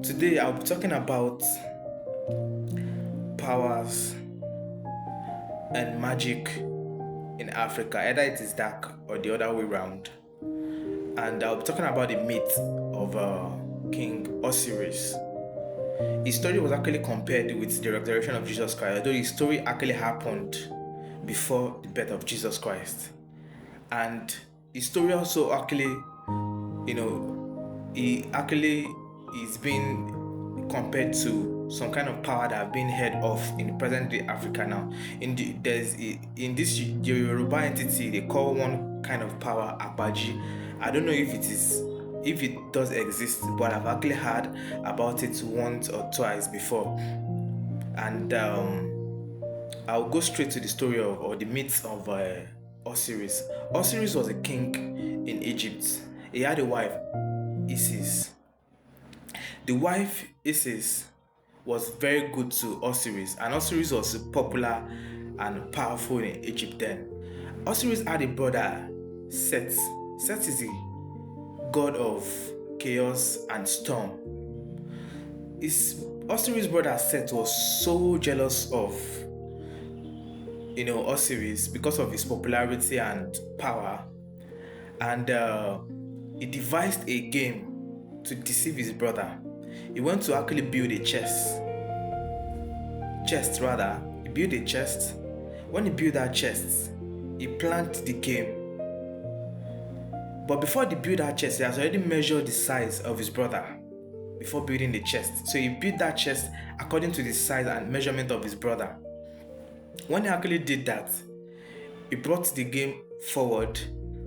Today I'll be talking about powers and magic in Africa. Either it is dark or the other way around. And I'll be talking about the myth of King Osiris. His story was actually compared with the resurrection of Jesus Christ, although his story actually happened before the birth of Jesus Christ. And his story also actually, he actually is being compared to some kind of power that have been heard of in present day Africa now. In this Yoruba entity, they call one kind of power Apaji. I don't know if it does exist, but I've actually heard about it once or twice before. And I'll go straight to the story of or the myths of Osiris. Osiris was a king in Egypt. He had a wife, Isis. The wife, Isis, was very good to Osiris, and Osiris was popular and powerful in Egypt then. Osiris had a brother, Set. Set is the god of chaos and storm. Osiris' brother Set was so jealous of Osiris because of his popularity and power, and he devised a game to deceive his brother. He went to actually build a chest. He built a chest. When he built that chest, he planned the game. But before he built that chest, he has already measured the size of his brother before building the chest. So he built that chest according to the size and measurement of his brother. When he actually did that, he brought the game forward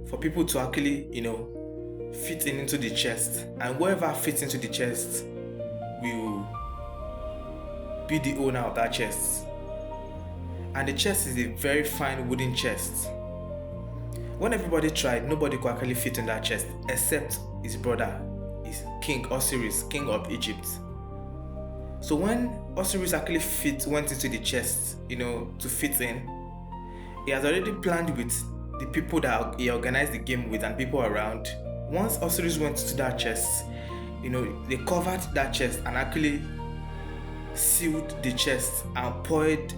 for people to actually, fit into the chest. And whoever fits into the chest will be the owner of that chest. And the chest is a very fine wooden chest. When everybody tried, nobody could actually fit in that chest except his brother, is King Osiris, king of Egypt. So when Osiris actually went into the chest, to fit in, he has already planned with the people that he organized the game with and people around. Once Osiris went to that chest, they covered that chest and actually sealed the chest and poured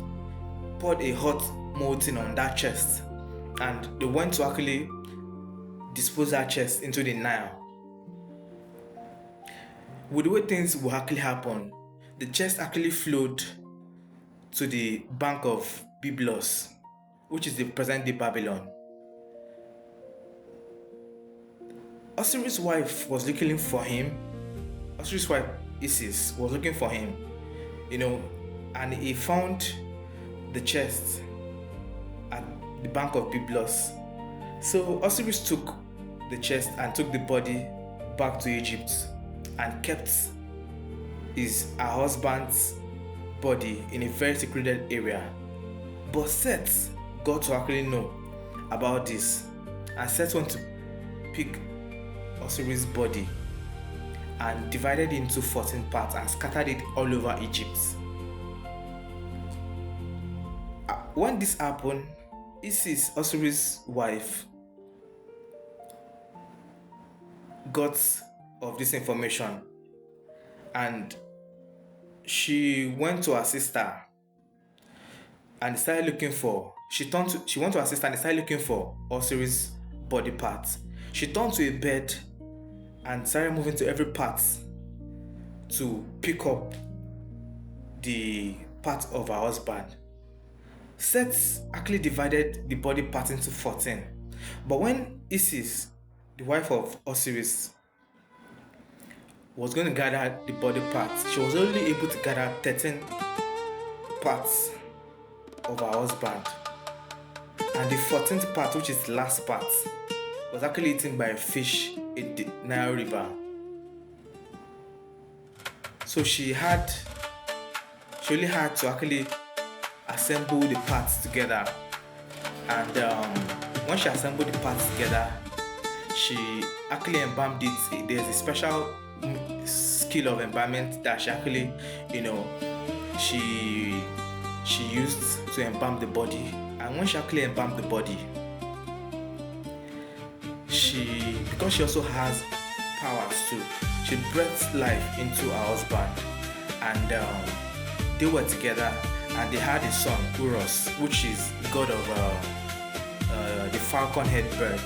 a hot molten on that chest. And they went to actually dispose that chest into the Nile. With the way things will actually happen, the chest actually flowed to the bank of Byblos, which is the present-day Babylon. Osiris' wife was looking for him. Osiris' wife, Isis, was looking for him, and he found the chest at the bank of Byblos. So Osiris took the chest and took the body back to Egypt and kept her husband's body in a very secluded area. But Set got to actually know about this, and Set went to pick Osiris' body and divided it into 14 parts and scattered it all over Egypt. When this happened, Isis, Osiris' wife, got of this information, and she went to her sister and started looking for. She went to her sister and started looking for Osiris' body parts. She turned to a bed and started moving to every part to pick up the part of her husband. Set actually divided the body part into 14. But when Isis, the wife of Osiris, was going to gather the body parts, she was only able to gather 13 parts of her husband. And the 14th part, which is the last part, was actually eaten by a fish in the Nile River. So she only had to actually assemble the parts together. And when she assembled the parts together, she actually embalmed it. There's a special skill of embalmment that she actually, she used to embalm the body. And when she actually embalmed the body, because she also has powers too, she breathed life into her husband, and they were together, and they had a son, Uros, which is god of the falcon-head bird.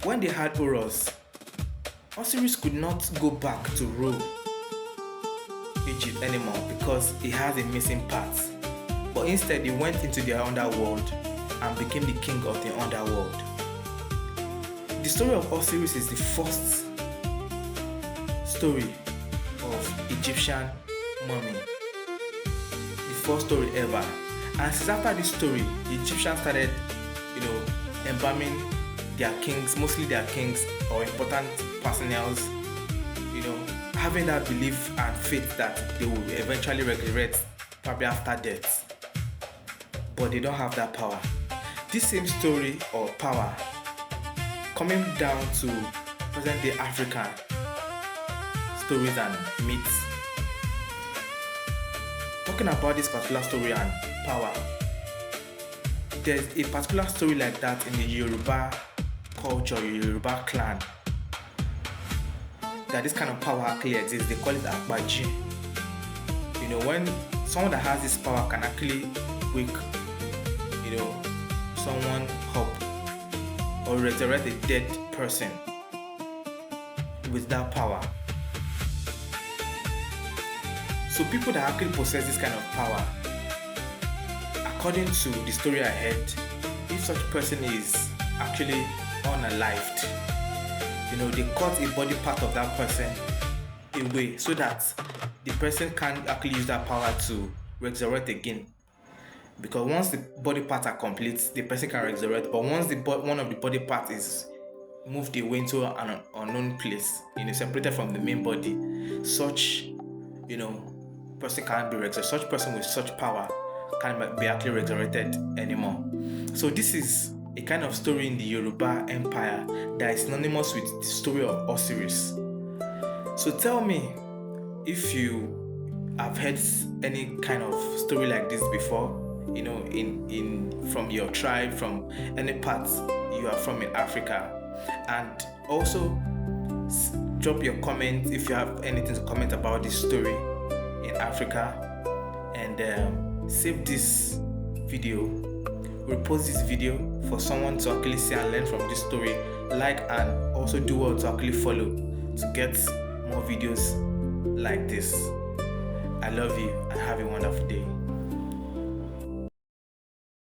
When they had Uros, Osiris could not go back to rule Egypt anymore because he has a missing part. But instead, he went into the underworld and became the king of the underworld. The story of Osiris is the first story of Egyptian mummy, the first story ever. And since after this story, the Egyptians started, embalming their kings, mostly their kings or important personnel, having that belief and faith that they will eventually resurrect probably after death. But they don't have that power. This same story or power coming down to present day African stories and myths. Talking about this particular story and power, there's a particular story like that in the Yoruba culture, Yoruba clan, that this kind of power actually exists. They call it Agbaji. When someone that has this power can actually wake, someone up or resurrect a dead person with that power. So people that actually possess this kind of power, according to the story I heard, if such person is actually unalived, they cut a body part of that person away so that the person can't actually use that power to resurrect again. Because once the body parts are complete, the person can resurrect. But once one of the body parts is moved away into an unknown place, separated from the main body, such, person can't be resurrected. Such person with such power can't be actually resurrected anymore. So this is a kind of story in the Yoruba Empire that is synonymous with the story of Osiris. So tell me if you have heard any kind of story like this before, in from your tribe, from any part you are from in Africa. And also drop your comment if you have anything to comment about this story in Africa, and save this video, repost this video for someone to actually see and learn from this story. Like and also do well to actually follow to get more videos like this. I love you and have a wonderful day.